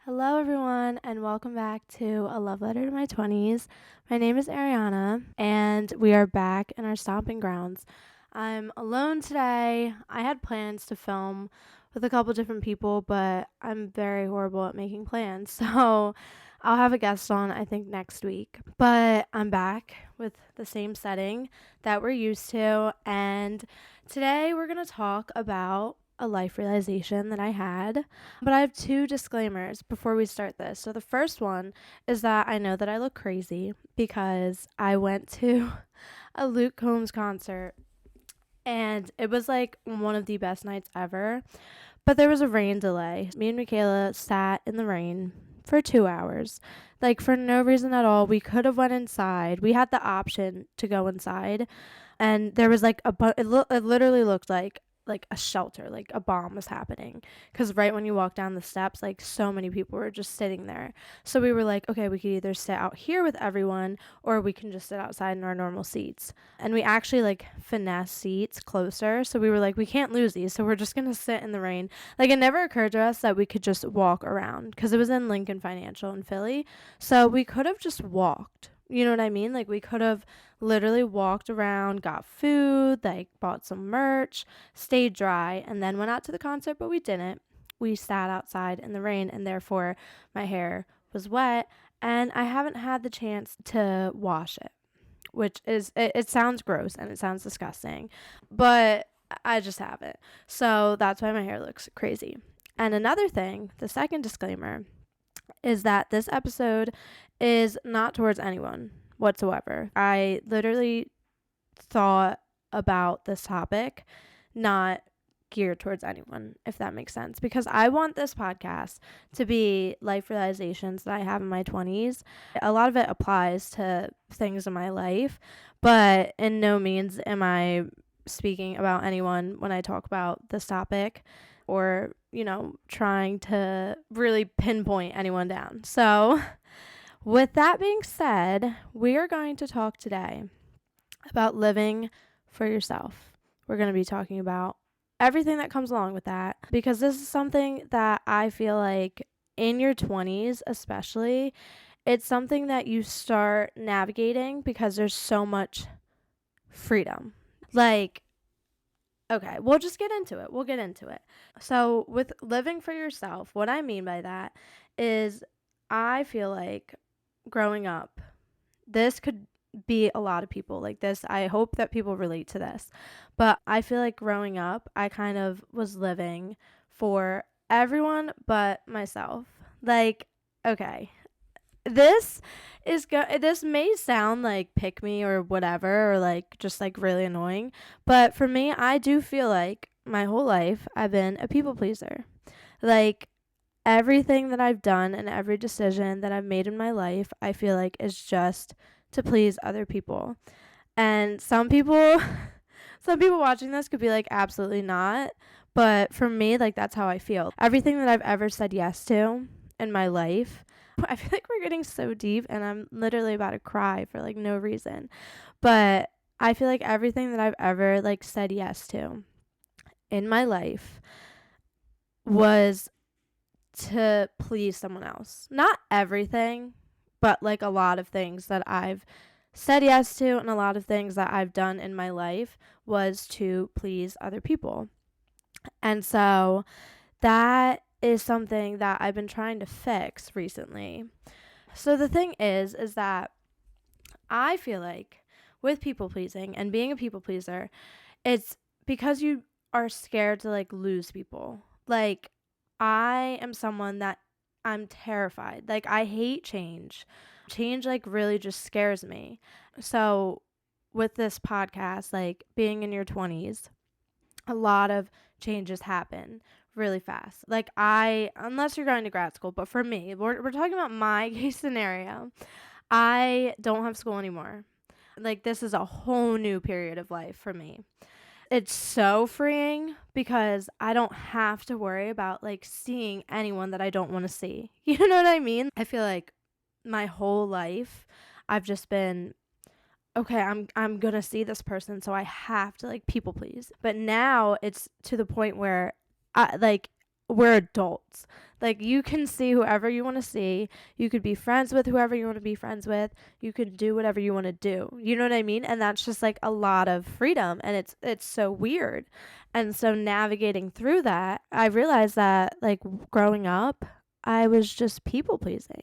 Hello, everyone, and welcome back to A Love Letter to My 20s. My name is Ariana, and we are back in our stomping grounds. I'm alone today. I had plans to film with a couple different people, but I'm very horrible at making plans, so I'll have a guest on, I think, next week. But I'm back with the same setting that we're used to, and today we're going to talk about a life realization that I had. But I have two disclaimers before we start this. So the first one is that I know that I look crazy because I went to a Luke Combs concert and it was like one of the best nights ever. But there was a rain delay. Me and Michaela sat in the rain for 2 hours, like for no reason at all. We could have went inside. We had the option to go inside, and there was like it literally looked like a shelter, like a bomb was happening, because right when you walk down the steps, like so many people were just sitting there. So we were like, okay, we could either sit out here with everyone or we can just sit outside in our normal seats. And we actually like finesse seats closer, so we were like, we can't lose these, so we're just gonna sit in the rain. Like, it never occurred to us that we could just walk around, because it was in Lincoln Financial in Philly, so we could have just walked. You know what I mean? Like, we could have literally walked around, got food, like bought some merch, stayed dry, and then went out to the concert, but we didn't. We sat outside in the rain, and therefore my hair was wet, and I haven't had the chance to wash it, which is, it sounds gross and it sounds disgusting, but I just haven't. So that's why my hair looks crazy. And another thing, the second disclaimer, is that this episode is not towards anyone whatsoever. I literally thought about this topic, not geared towards anyone, if that makes sense, because I want this podcast to be life realizations that I have in my 20s. A lot of it applies to things in my life, but in no means am I speaking about anyone when I talk about this topic, or, trying to really pinpoint anyone down. So, with that being said, we are going to talk today about living for yourself. We're going to be talking about everything that comes along with that, because this is something that I feel like in your 20s, especially, it's something that you start navigating because there's so much freedom. Like, okay, we'll just get into it. We'll get into it. So, with living for yourself, what I mean by that is I feel like growing up, this could be a lot of people like this. I hope that people relate to this. But I feel like growing up, I kind of was living for everyone but myself. Like, okay, this may sound like pick me or whatever, or like just like really annoying, but for me, I do feel like my whole life I've been a people pleaser. Like, everything that I've done and every decision that I've made in my life, I feel like is just to please other people. And some people some people watching this could be like, absolutely not, but for me, like, that's how I feel. Everything that I've ever said yes to in my life, I feel like we're getting so deep and I'm literally about to cry for like no reason. But I feel like everything that I've ever like said yes to in my life was to please someone else. Not everything, but like a lot of things that I've said yes to and a lot of things that I've done in my life was to please other people. And so that is something that I've been trying to fix recently. So the thing is that I feel like with people pleasing and being a people pleaser, it's because you are scared to like lose people. Like, I am someone that I'm terrified. Like, I hate change. Change like really just scares me. So with this podcast, like being in your 20s, a lot of changes happen really fast. Like, unless you're going to grad school, but for me, we're talking about my case scenario. I don't have school anymore. Like, this is a whole new period of life for me. It's so freeing because I don't have to worry about like seeing anyone that I don't want to see. You know what I mean? I feel like my whole life I've just been, okay, I'm going to see this person, so I have to like people please. But now it's to the point where I like we're adults. Like, you can see whoever you want to see. You could be friends with whoever you want to be friends with. You can do whatever you want to do. You know what I mean? And that's just like a lot of freedom, and it's so weird. And so navigating through that, I realized that like growing up, I was just people pleasing.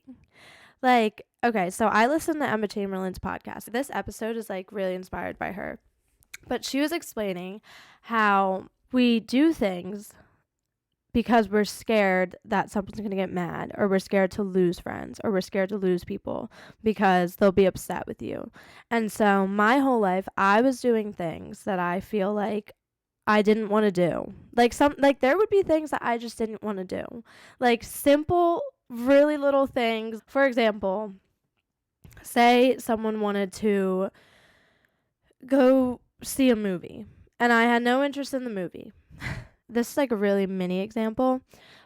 Like, okay, so I listened to Emma Chamberlain's podcast. This episode is like really inspired by her. But she was explaining how we do things because we're scared that someone's going to get mad, or we're scared to lose friends, or we're scared to lose people because they'll be upset with you. And so my whole life, I was doing things that I feel like I didn't want to do. Like there would be things that I just didn't want to do. Like simple, really little things. For example, say someone wanted to go see a movie and I had no interest in the movie. This is like a really mini example,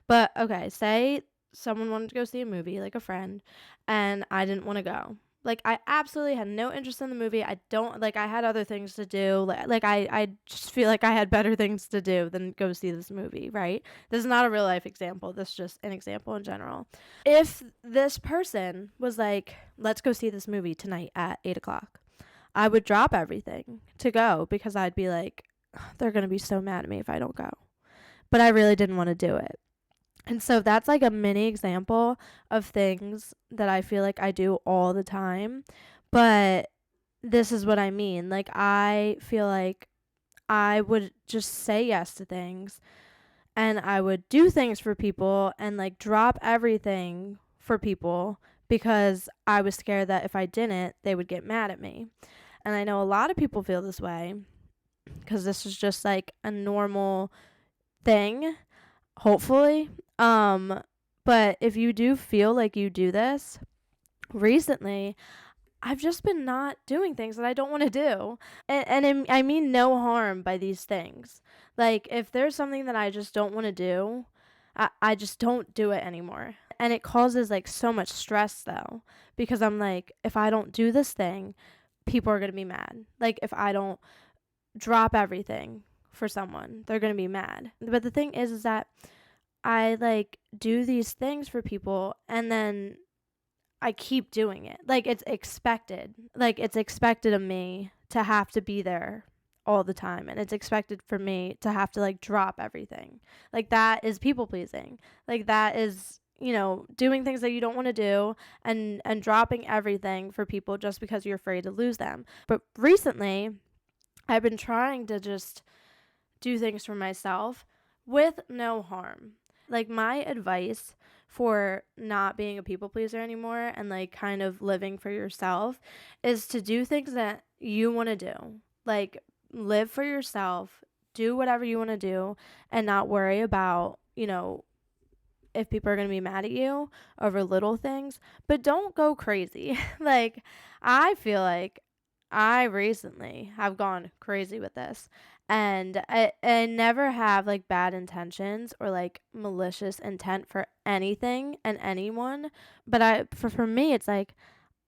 but okay, say someone wanted to go see a movie, like a friend, and I didn't want to go. Like, I absolutely had no interest in the movie. I don't, like, I had other things to do. I just feel like I had better things to do than go see this movie, right? This is not a real life example. This is just an example in general. If this person was like, let's go see this movie tonight at 8 o'clock, I would drop everything to go because I'd be like, they're going to be so mad at me if I don't go. But I really didn't want to do it. And so that's like a mini example of things that I feel like I do all the time. But this is what I mean. Like, I feel like I would just say yes to things, and I would do things for people and like drop everything for people because I was scared that if I didn't, they would get mad at me. And I know a lot of people feel this way because this is just like a normal thing, hopefully. But if you do feel like you do this, recently, I've just been not doing things that I don't want to do. I mean no harm by these things. Like, if there's something that I just don't want to do, I just don't do it anymore. And it causes like so much stress though, because I'm like, if I don't do this thing, people are going to be mad. Like, if I don't drop everything for someone, they're going to be mad. But the thing is that I like do these things for people and then I keep doing it. Like, it's expected. Like, it's expected of me to have to be there all the time, and it's expected for me to have to like drop everything. Like, that is people pleasing. Like, that is, you know, doing things that you don't want to do and dropping everything for people just because you're afraid to lose them. But recently, I've been trying to just do things for myself with no harm. Like, my advice for not being a people pleaser anymore and like kind of living for yourself is to do things that you want to do. Like, live for yourself, do whatever you want to do, and not worry about, you know, if people are going to be mad at you over little things. But don't go crazy. Like, I feel like I recently have gone crazy with this. And I never have like bad intentions or like malicious intent for anything and anyone. But for me, it's like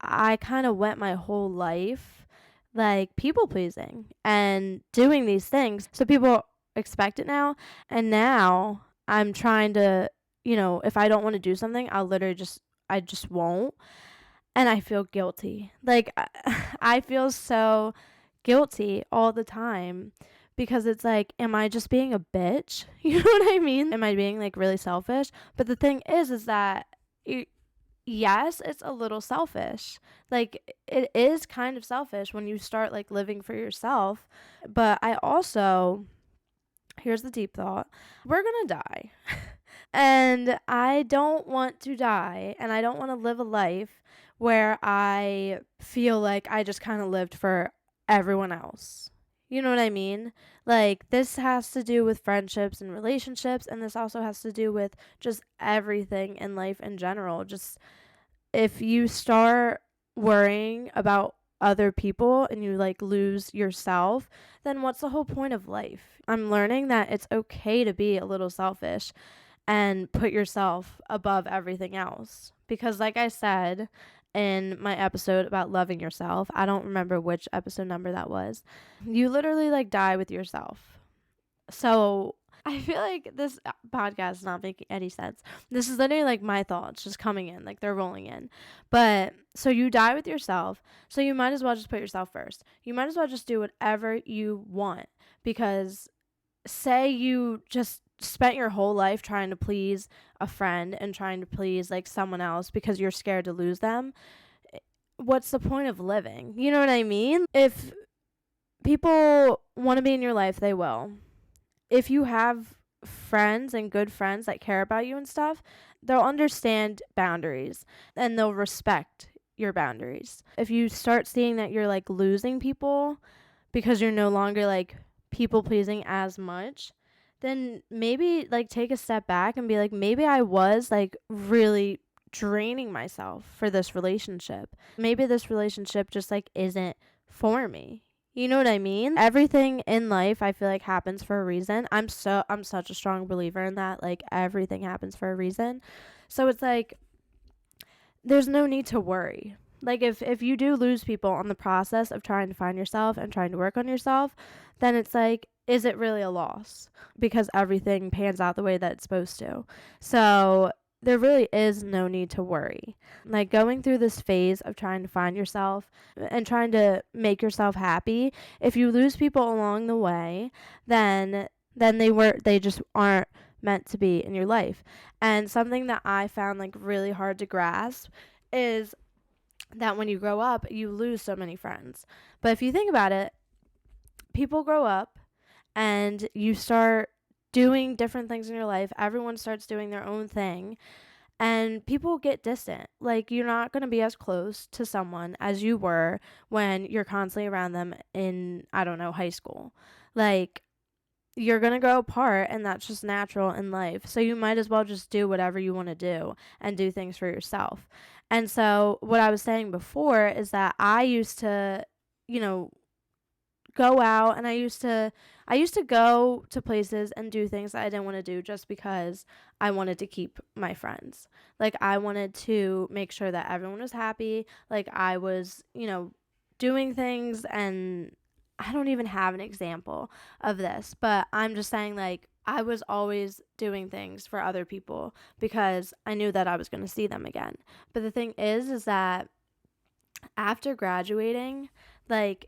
I kind of went my whole life like people pleasing and doing these things. So people expect it now. And now I'm trying to, you know, if I don't want to do something, I just won't. And I feel guilty. Like, I feel so guilty all the time because it's like, am I just being a bitch? You know what I mean? Am I being like really selfish? But the thing is that yes, it's a little selfish. Like, it is kind of selfish when you start like living for yourself. But I also, here's the deep thought, we're gonna die. And I don't want to die, and I don't want to live a life where I feel like I just kind of lived for everyone else. You know what I mean? Like, this has to do with friendships and relationships, and this also has to do with just everything in life in general. Just if you start worrying about other people and you like lose yourself, then what's the whole point of life? I'm learning that it's okay to be a little selfish and put yourself above everything else. Because like I said in my episode about loving yourself, I don't remember which episode number that was, you literally like die with yourself. So I feel like this podcast is not making any sense. This is literally like my thoughts just coming in, like they're rolling in. But so you die with yourself, so you might as well just put yourself first. You might as well just do whatever you want, because say you just spent your whole life trying to please a friend and trying to please like someone else because you're scared to lose them. What's the point of living? You know what I mean? If people want to be in your life, they will. If you have friends and good friends that care about you and stuff, they'll understand boundaries and they'll respect your boundaries. If you start seeing that you're like losing people because you're no longer like people pleasing as much, then maybe like take a step back and be like, maybe I was like really draining myself for this relationship. Maybe this relationship just like isn't for me. You know what I mean? Everything in life I feel like happens for a reason. I'm such a strong believer in that. Like everything happens for a reason. So it's like there's no need to worry. Like if you do lose people on the process of trying to find yourself and trying to work on yourself, then it's like, is it really a loss? Because everything pans out the way that it's supposed to. So there really is no need to worry. Like going through this phase of trying to find yourself and trying to make yourself happy, if you lose people along the way, then they just aren't meant to be in your life. And something that I found like really hard to grasp is that when you grow up, you lose so many friends. But if you think about it, people grow up and you start doing different things in your life. Everyone starts doing their own thing and people get distant. Like you're not going to be as close to someone as you were when you're constantly around them in, I don't know, high school. Like you're going to grow apart and that's just natural in life. So you might as well just do whatever you want to do and do things for yourself. And so what I was saying before is that I used to, you know, go out and I used to go to places and do things that I didn't want to do just because I wanted to keep my friends. Like I wanted to make sure that everyone was happy. Like I was, doing things, and I don't even have an example of this, but I'm just saying like I was always doing things for other people because I knew that I was going to see them again. But the thing is that after graduating, like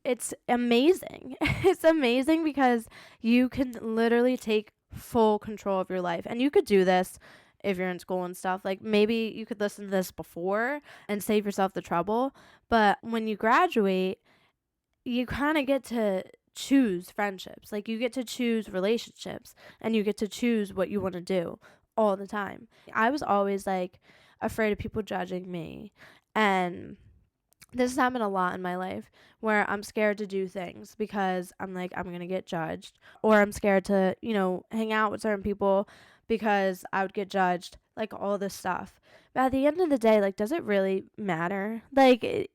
it's amazing. It's amazing because you can literally take full control of your life. And you could do this if you're in school and stuff. Like maybe you could listen to this before and save yourself the trouble. But when you graduate, you kind of get to choose friendships. Like you get to choose relationships and you get to choose what you want to do all the time. I was always like afraid of people judging me, and this has happened a lot in my life where I'm scared to do things because I'm like, I'm going to get judged, or I'm scared to, hang out with certain people because I would get judged, like all this stuff. But at the end of the day, like, does it really matter? Like,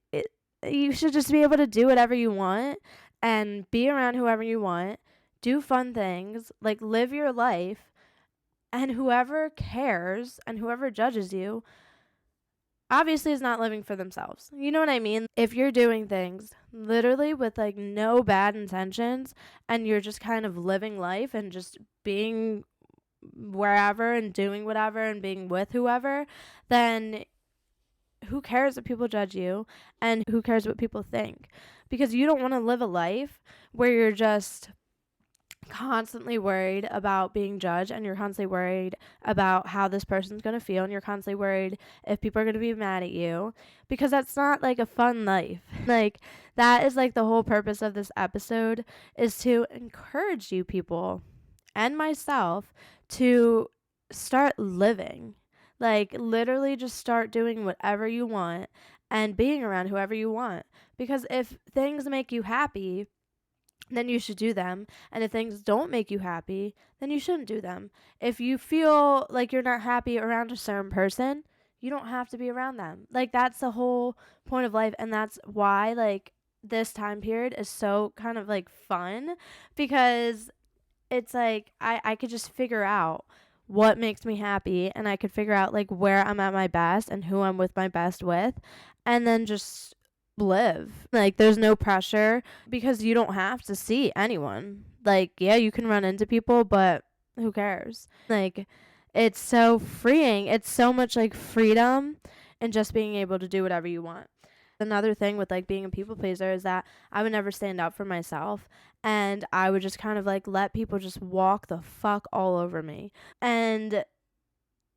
you should just be able to do whatever you want and be around whoever you want, do fun things, like live your life, and whoever cares and whoever judges you obviously is not living for themselves. You know what I mean? If you're doing things literally with like no bad intentions and you're just kind of living life and just being wherever and doing whatever and being with whoever, then who cares if people judge you and who cares what people think? Because you don't want to live a life where you're just constantly worried about being judged, and you're constantly worried about how this person's going to feel, and you're constantly worried if people are going to be mad at you, because that's not like a fun life. Like that is like the whole purpose of this episode, is to encourage you people and myself to start living. Like literally just start doing whatever you want and being around whoever you want, because if things make you happy, then you should do them. And if things don't make you happy, then you shouldn't do them. If you feel like you're not happy around a certain person, you don't have to be around them. Like that's the whole point of life. And that's why like this time period is so kind of like fun, because it's like I could just figure out what makes me happy, and I could figure out like where I'm at my best and who I'm with my best with, and then just live. Like, there's no pressure because you don't have to see anyone. Like, yeah, you can run into people, but who cares? Like, it's so freeing. It's so much like freedom and just being able to do whatever you want. Another thing with like being a people pleaser is that I would never stand up for myself, and I would just kind of like let people just walk the fuck all over me. And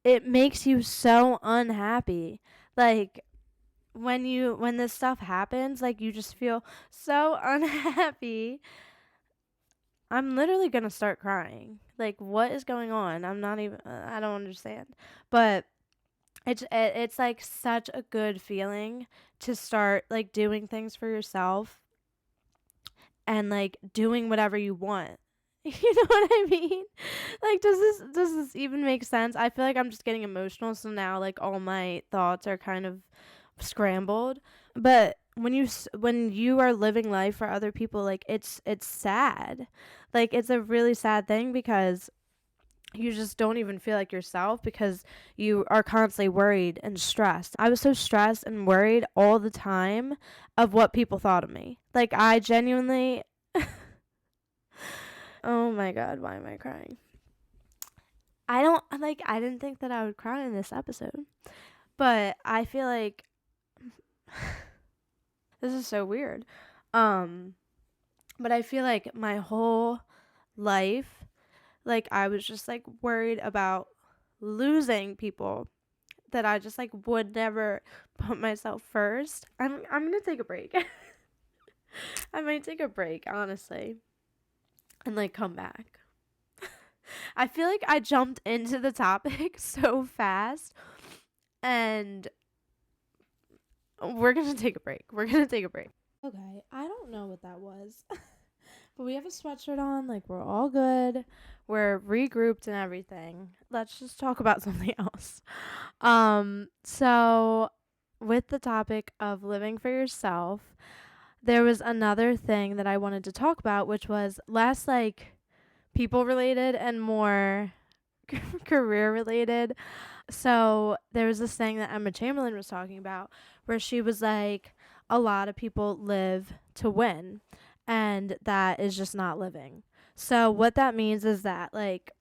it makes you so unhappy. Like, when this stuff happens, like, you just feel so unhappy. I'm literally gonna start crying. Like, what is going on? I'm not even. I don't understand. But it's like such a good feeling to start like doing things for yourself and like doing whatever you want. You know what I mean? Like, does this even make sense? I feel like I'm just getting emotional, so now like all my thoughts are kind of scrambled. But when you are living life for other people, like, it's sad. Like, it's a really sad thing because you just don't even feel like yourself because you are constantly worried and stressed. I was so stressed and worried all the time of what people thought of me. Like, I genuinely oh my god, why am I crying? I didn't think that I would cry in this episode. But I feel like this is so weird. Um but I feel like my whole life, like, I was just like worried about losing people, that I just like would never put myself first. I'm gonna take a break. I might take a break, honestly, and like come back. I feel like I jumped into the topic so fast, and we're gonna take a break. We're gonna take a break. Okay, I don't know what that was. But we have a sweatshirt on, like, we're all good. We're regrouped and everything. Let's just talk about something else. So with the topic of living for yourself, there was another thing that I wanted to talk about, which was less like people related and more career related. So there was this thing that Emma Chamberlain was talking about where she was like, a lot of people live to win, and that is just not living. So what that means is that, like,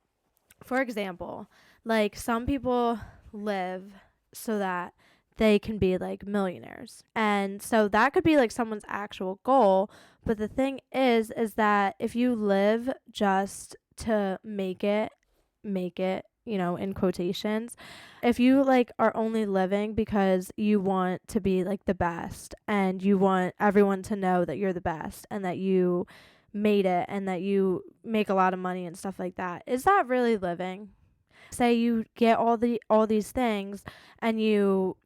for example, like, some people live so that they can be like millionaires. And so that could be like someone's actual goal, but the thing is that if you live just to make it, in quotations, if you like are only living because you want to be like the best and you want everyone to know that you're the best and that you made it and that you make a lot of money and stuff like that, is that really living? Say you get all these things and you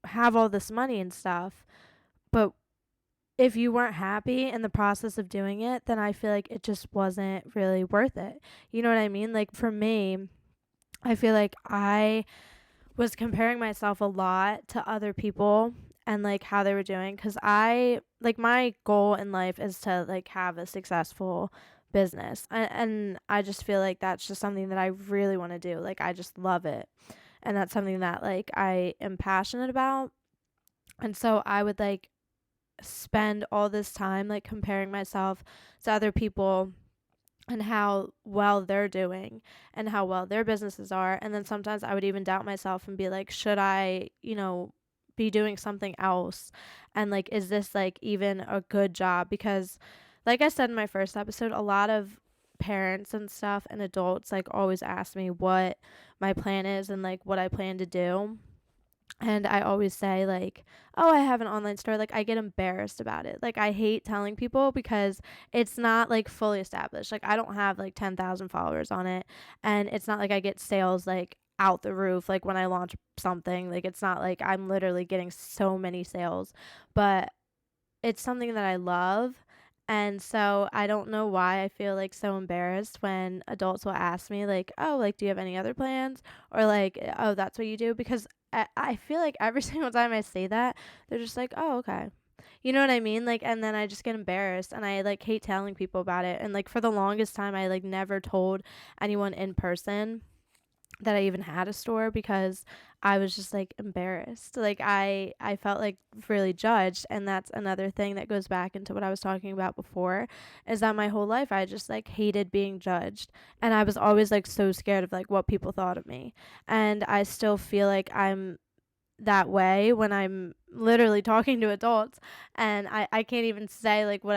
have all this money and stuff, but if you weren't happy in the process of doing it, then I feel like it just wasn't really worth it. You know what I mean? Like, for me, I feel like I was comparing myself a lot to other people and like how they were doing, because I like, my goal in life is to like have a successful business, and I just feel like that's just something that I really want to do. Like, I just love it, and that's something that like I am passionate about. And so I would like spend all this time like comparing myself to other people and how well they're doing and how well their businesses are. And then sometimes I would even doubt myself and be like, should I, be doing something else? And like, is this like even a good job? Because like I said in my first episode, a lot of parents and stuff and adults like always ask me what my plan is and like what I plan to do. And I always say, like, oh, I have an online store. Like, I get embarrassed about it. Like, I hate telling people because it's not, like, fully established. Like, I don't have, like, 10,000 followers on it. And it's not like I get sales, like, out the roof, like, when I launch something. Like, it's not like I'm literally getting so many sales. But it's something that I love. And so I don't know why I feel like so embarrassed when adults will ask me like, oh, like, do you have any other plans? Or like, oh, that's what you do? Because I feel like every single time I say that, they're just like, oh, okay. You know what I mean? Like, and then I just get embarrassed and I like hate telling people about it. And like, for the longest time, I like never told anyone in person. that I even had a store because I was just like embarrassed. Like I felt like really judged, and that's another thing that goes back into what I was talking about before, is that my whole life I just like hated being judged, and I was always like so scared of like what people thought of me. And I still feel like I'm that way when I'm literally talking to adults, and I can't even say like what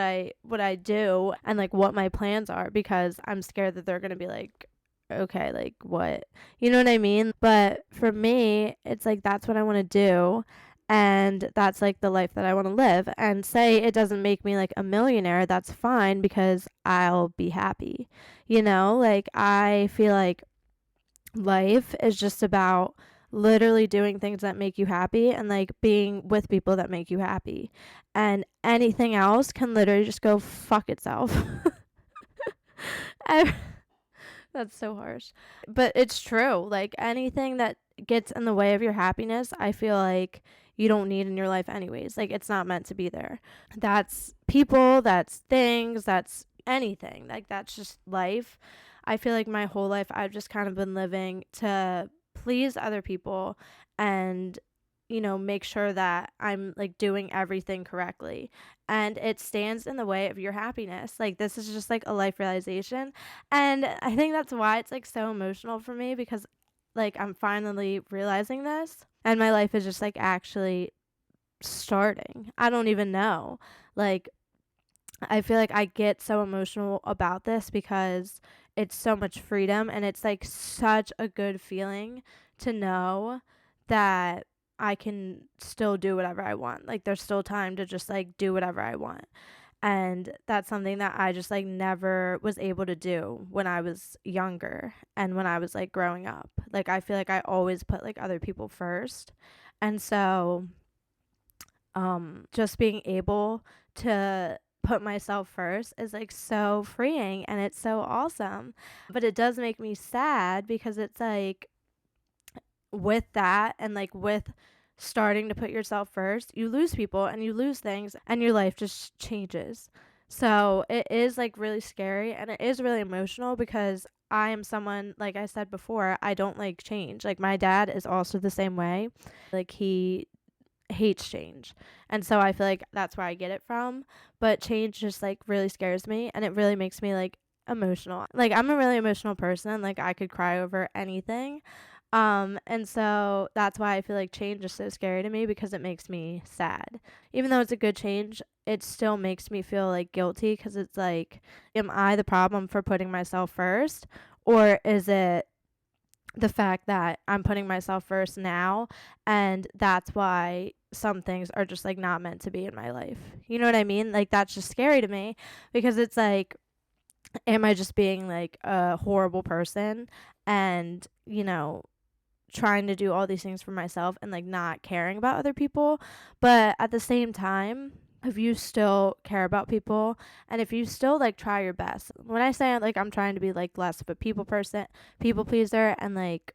I do and like what my plans are because I'm scared that they're gonna be like, okay, like what, you know what I mean? But for me, it's like that's what I want to do, and that's like the life that I want to live. And say it doesn't make me like a millionaire, that's fine because I'll be happy. Like I feel like life is just about literally doing things that make you happy and like being with people that make you happy. And anything else can literally just go fuck itself. That's so harsh. But it's true. Like anything that gets in the way of your happiness, I feel like you don't need in your life anyways. Like it's not meant to be there. That's people, that's things, that's anything. Like that's just life. I feel like my whole life I've just kind of been living to please other people and make sure that I'm like doing everything correctly. And it stands in the way of your happiness. Like this is just like a life realization. And I think that's why it's like so emotional for me because like I'm finally realizing this and my life is just like actually starting. I don't even know. Like I feel like I get so emotional about this because it's so much freedom and it's like such a good feeling to know that I can still do whatever I want. Like there's still time to just like do whatever I want. And that's something that I just like never was able to do when I was younger and when I was like growing up. Like I feel like I always put like other people first. And so just being able to put myself first is like so freeing and it's so awesome. But it does make me sad because it's like with that and like with starting to put yourself first, you lose people and you lose things and your life just changes. So it is like really scary and it is really emotional because I am someone, like I said before, I don't like change. Like my dad is also the same way. Like he hates change. And so I feel like that's where I get it from. But change just like really scares me and it really makes me like emotional. Like I'm a really emotional person. Like I could cry over anything. And so that's why I feel like change is so scary to me because it makes me sad. Even though it's a good change, it still makes me feel like guilty because it's like, am I the problem for putting myself first? Or is it the fact that I'm putting myself first now and that's why some things are just like not meant to be in my life. You know what I mean? Like that's just scary to me because it's like am I just being like a horrible person and, trying to do all these things for myself and like not caring about other people? But at the same time, if you still care about people and if you still like try your best. When I say like I'm trying to be like less of a people pleaser and like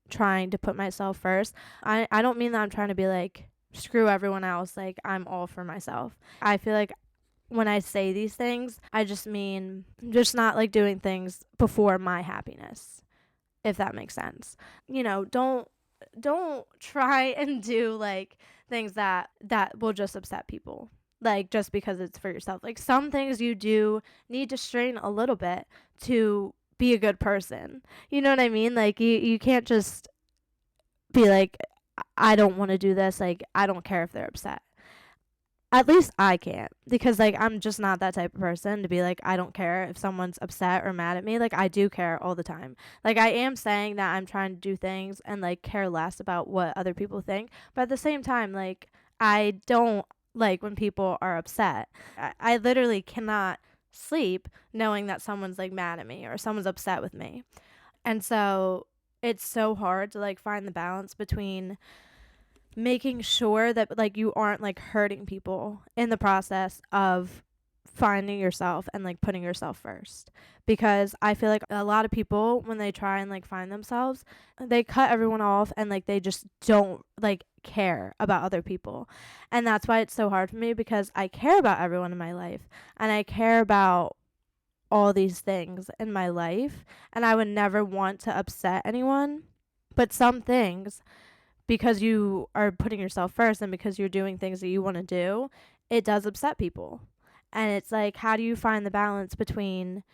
trying to put myself first, I don't mean that I'm trying to be like screw everyone else, like I'm all for myself. I feel like when I say these things, I just mean just not like doing things before my happiness, if that makes sense. Don't try and do like things that will just upset people. Like just because it's for yourself. Like some things you do need to strain a little bit to be a good person. You know what I mean? Like you can't just be like I don't want to do this. Like I don't care if they're upset. At least I can't because like I'm just not that type of person to be like I don't care if someone's upset or mad at me. Like I do care all the time. Like I am saying that I'm trying to do things and like care less about what other people think, but at the same time like I don't like when people are upset. I literally cannot sleep knowing that someone's like mad at me or someone's upset with me. And so it's so hard to like find the balance between making sure that like you aren't like hurting people in the process of finding yourself and like putting yourself first, because I feel like a lot of people when they try and like find themselves, they cut everyone off and like they just don't like care about other people. And that's why it's so hard for me because I care about everyone in my life and I care about all these things in my life, and I would never want to upset anyone. But some things, because you are putting yourself first and because you're doing things that you want to do, it does upset people. And it's like, how do you find the balance between,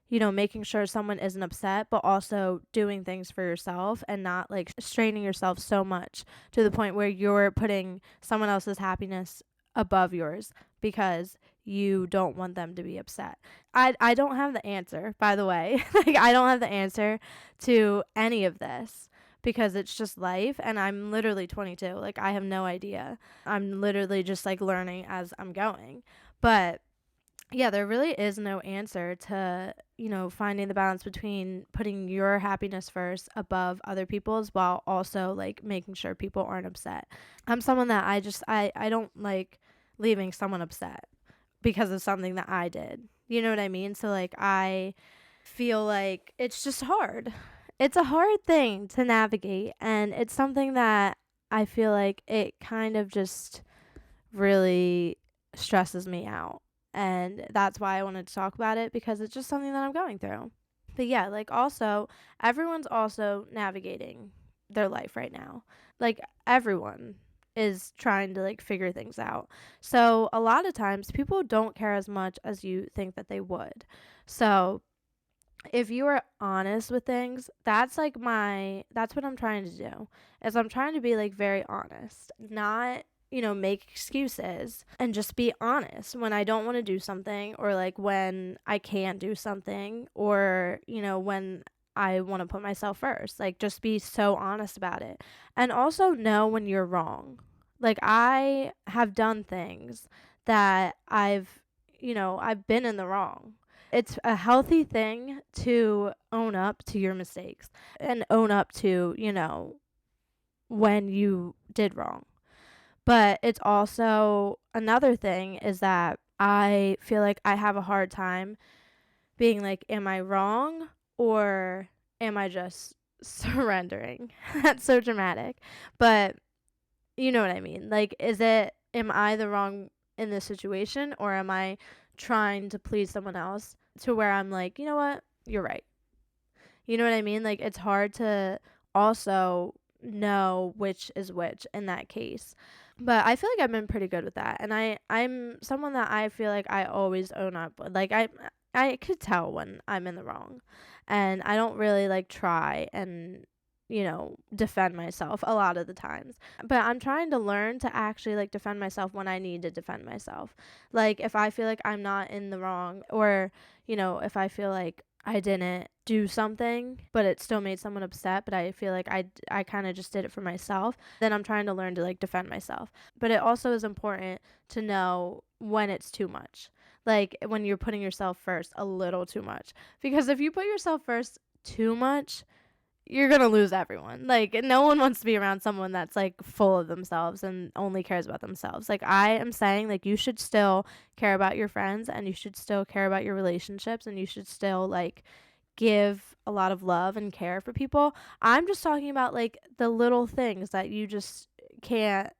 making sure someone isn't upset, but also doing things for yourself and not like straining yourself so much to the point where you're putting someone else's happiness above yours because you don't want them to be upset. I don't have the answer, by the way. Like, I don't have the answer to any of this because it's just life, and I'm literally 22. Like, I have no idea. I'm literally just like learning as I'm going. But yeah, there really is no answer to, finding the balance between putting your happiness first above other people's while also like making sure people aren't upset. I'm someone that I don't like leaving someone upset because of something that I did. You know what I mean? So like, I feel like it's just hard. It's a hard thing to navigate, and it's something that I feel like it kind of just really stresses me out. And that's why I wanted to talk about it, because it's just something that I'm going through. But yeah, like, also, everyone's also navigating their life right now. Like, everyone is trying to like figure things out. So a lot of times people don't care as much as you think that they would. So if you are honest with things, that's what I'm trying to do. Is I'm trying to be like very honest, not, make excuses, and just be honest when I don't want to do something, or like when I can't do something, or, when I want to put myself first. Like, just be so honest about it. And also know when you're wrong. Like, I have done things that I've been in the wrong. It's a healthy thing to own up to your mistakes and own up to, when you did wrong. But it's also another thing is that I feel like I have a hard time being like, am I wrong, or am I just surrendering? That's so dramatic. But you know what I mean? Like, am I the wrong in this situation, or am I trying to please someone else to where I'm like, you know what? You're right. You know what I mean? Like, it's hard to also know which is which in that case. But I feel like I've been pretty good with that. And I'm someone that I feel like I always own up with. Like, I could tell when I'm in the wrong. And I don't really like try and, defend myself a lot of the times. But I'm trying to learn to actually like defend myself when I need to defend myself. Like, if I feel like I'm not in the wrong, or, if I feel like I didn't do something, but it still made someone upset, but I feel like I kind of just did it for myself, then I'm trying to learn to like defend myself. But it also is important to know when it's too much. Like, when you're putting yourself first a little too much. Because if you put yourself first too much, you're going to lose everyone. Like, no one wants to be around someone that's like full of themselves and only cares about themselves. Like, I am saying, like, you should still care about your friends, and you should still care about your relationships, and you should still like give a lot of love and care for people. I'm just talking about like the little things that you just can't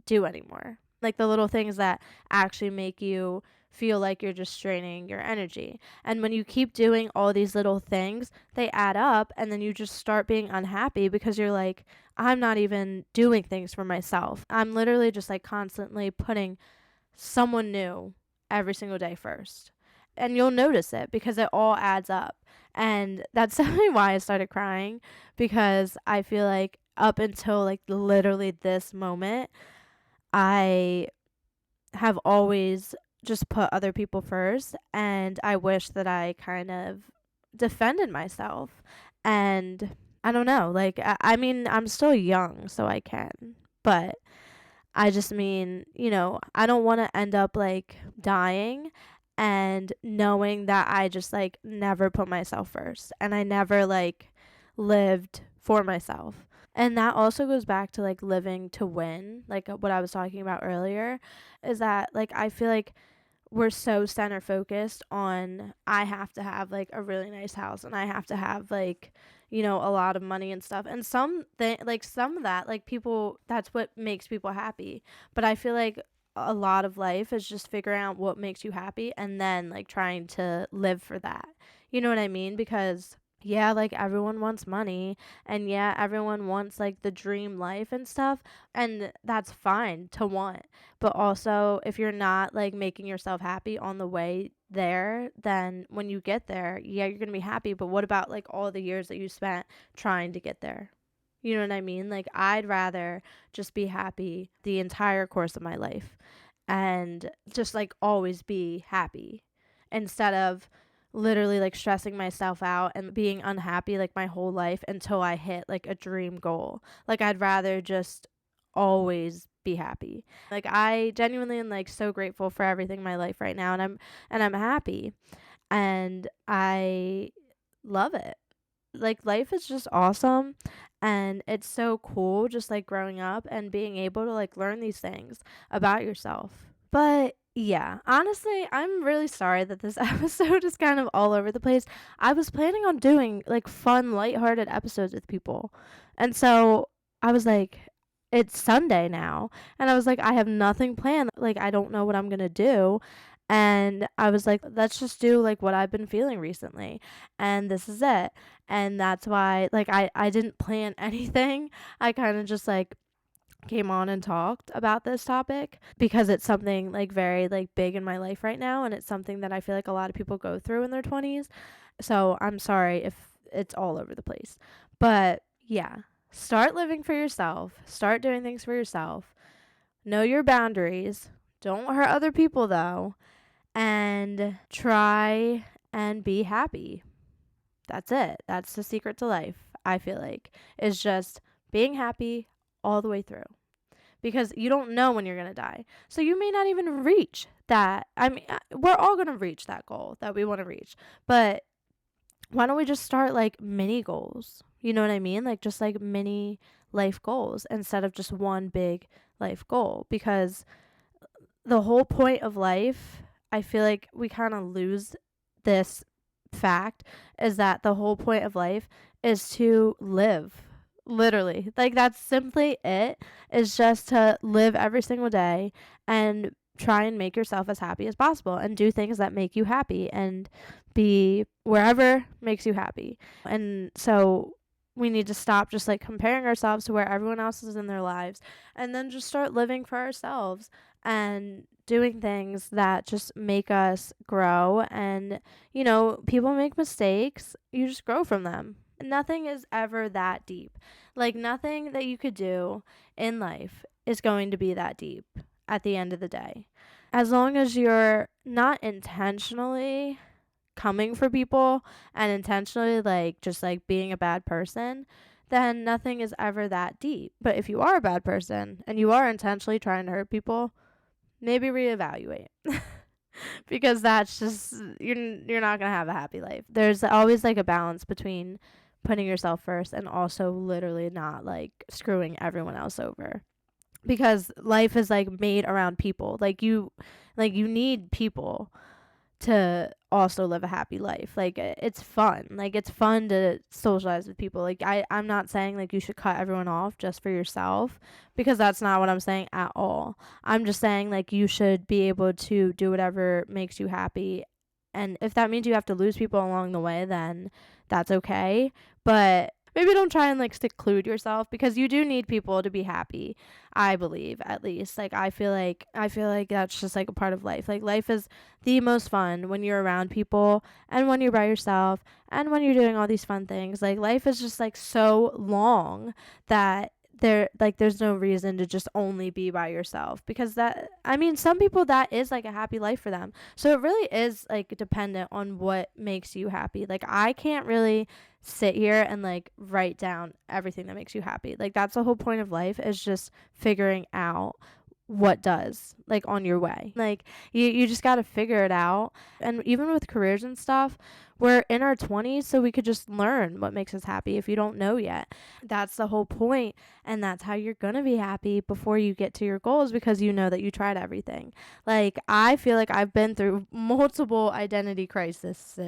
do anymore. Like, the little things that actually make you feel like you're just straining your energy. And when you keep doing all these little things, they add up, and then you just start being unhappy because you're like, I'm not even doing things for myself. I'm literally just like constantly putting someone new every single day first. And you'll notice it because it all adds up. And that's definitely why I started crying, because I feel like up until like literally this moment, I have always just put other people first, and I wish that I kind of defended myself. And I don't know, like, I mean, I'm still young, so I can, but I just mean, I don't want to end up like dying and knowing that I just like never put myself first, and I never like lived for myself. And that also goes back to like living to win, like what I was talking about earlier, is that like I feel like we're so center focused on, I have to have like a really nice house, and I have to have like, a lot of money and stuff. And some of that, like, people, that's what makes people happy. But I feel like a lot of life is just figuring out what makes you happy and then like trying to live for that. You know what I mean? Because yeah, like everyone wants money and yeah, everyone wants like the dream life and stuff, and that's fine to want. But also, if you're not like making yourself happy on the way there, then when you get there, yeah, you're going to be happy, but what about like all the years that you spent trying to get there? You know what I mean? Like, I'd rather just be happy the entire course of my life and just like always be happy instead of literally like stressing myself out and being unhappy like my whole life until I hit like a dream goal. Like, I'd rather just always be happy. Like, I genuinely am like so grateful for everything in my life right now, and I'm happy and I love it. Like, life is just awesome, and it's so cool just like growing up and being able to like learn these things about yourself. But yeah, honestly, I'm really sorry that this episode is kind of all over the place. I was planning on doing like fun, lighthearted episodes with people, and so I was like, it's Sunday now, and I was like, I have nothing planned, like I don't know what I'm gonna do. And I was like, let's just do like what I've been feeling recently, and this is it. And that's why like I didn't plan anything. I kind of just like came on and talked about this topic because it's something like very like big in my life right now, and it's something that I feel like a lot of people go through in their 20s. So I'm sorry if it's all over the place. But yeah, start living for yourself, start doing things for yourself, know your boundaries, don't hurt other people though, and try and be happy. That's it. That's the secret to life, I feel like, is just being happy all the way through. Because you don't know when you're going to die. So you may not even reach that. I mean, we're all going to reach that goal that we want to reach. But why don't we just start like mini goals? You know what I mean? Like just like mini life goals instead of just one big life goal. Because the whole point of life, I feel like we kind of lose this fact, is that the whole point of life is to live. Literally. Like, that's simply it, is just to live every single day and try and make yourself as happy as possible and do things that make you happy and be wherever makes you happy. And so we need to stop just like comparing ourselves to where everyone else is in their lives and then just start living for ourselves and doing things that just make us grow. And, you know, people make mistakes, you just grow from them. Nothing is ever that deep. Like, nothing that you could do in life is going to be that deep at the end of the day. As long as you're not intentionally coming for people and intentionally like just like being a bad person, then nothing is ever that deep. But if you are a bad person and you are intentionally trying to hurt people, maybe reevaluate. Because that's just, you're not going to have a happy life. There's always like a balance between putting yourself first and also literally not like screwing everyone else over. Because life is like made around people. Like you need people to also live a happy life. Like, it's fun. Like, it's fun to socialize with people. Like, I'm not saying like you should cut everyone off just for yourself, because that's not what I'm saying at all. I'm just saying like you should be able to do whatever makes you happy. And if that means you have to lose people along the way, then that's okay. But maybe don't try and like seclude yourself, because you do need people to be happy. I believe, at least. Like, I feel like that's just like a part of life. Like, life is the most fun when you're around people and when you're by yourself and when you're doing all these fun things. Like, life is just like so long that there's no reason to just only be by yourself, because that, I mean, some people, that is like a happy life for them. So it really is like dependent on what makes you happy. Like, I can't really sit here and like write down everything that makes you happy. Like, that's the whole point of life, is just figuring out what does, like, on your way. Like, you just got to figure it out. And even with careers and stuff, we're in our 20s, so we could just learn what makes us happy if you don't know yet. That's the whole point, and that's how you're gonna be happy before you get to your goals, because you know that you tried everything. Like, I feel like I've been through multiple identity crises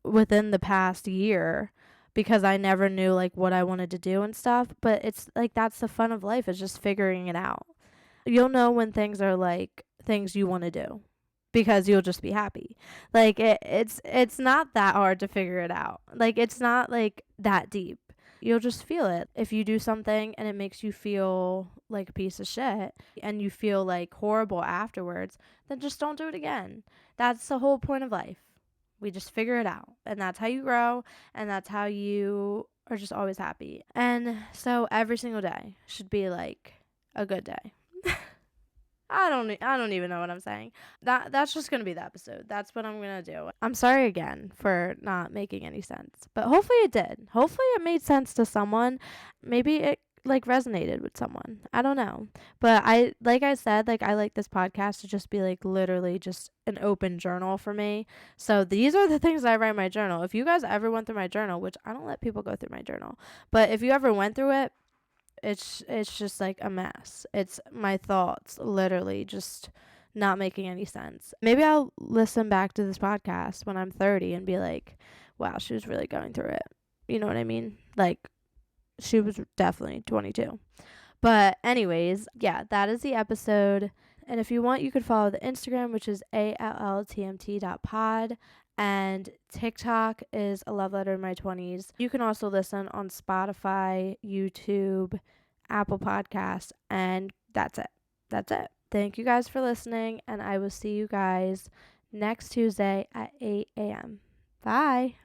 within the past year, because I never knew like what I wanted to do and stuff. But it's like, that's the fun of life, is just figuring it out. You'll know when things are like things you want to do because you'll just be happy. Like it's not that hard to figure it out. Like it's not like that deep. You'll just feel it. If you do something and it makes you feel like a piece of shit and you feel like horrible afterwards, then just don't do it again. That's the whole point of life. We just figure it out. And that's how you grow, and that's how you are just always happy. And so every single day should be like a good day. I don't even know what I'm saying. That's just going to be the episode. That's what I'm going to do. I'm sorry again for not making any sense, but hopefully it did. Hopefully it made sense to someone. Maybe it like resonated with someone. I don't know. But like I said, like I like this podcast to just be like literally just an open journal for me. So these are the things I write in my journal. If you guys ever went through my journal, which I don't let people go through my journal, but if you ever went through it, it's just like a mess. It's my thoughts literally just not making any sense. Maybe I'll listen back to this podcast when I'm 30 and be like, wow, she was really going through it. You know what I mean? Like, she was definitely 22. But anyways, yeah, that is the episode. And if you want, you could follow the Instagram, which is ALLTMT.pod. And TikTok is a love letter in my 20s. You can also listen on Spotify, YouTube, Apple Podcasts, and that's it. That's it. Thank you guys for listening, and I will see you guys next Tuesday at 8 a.m. Bye.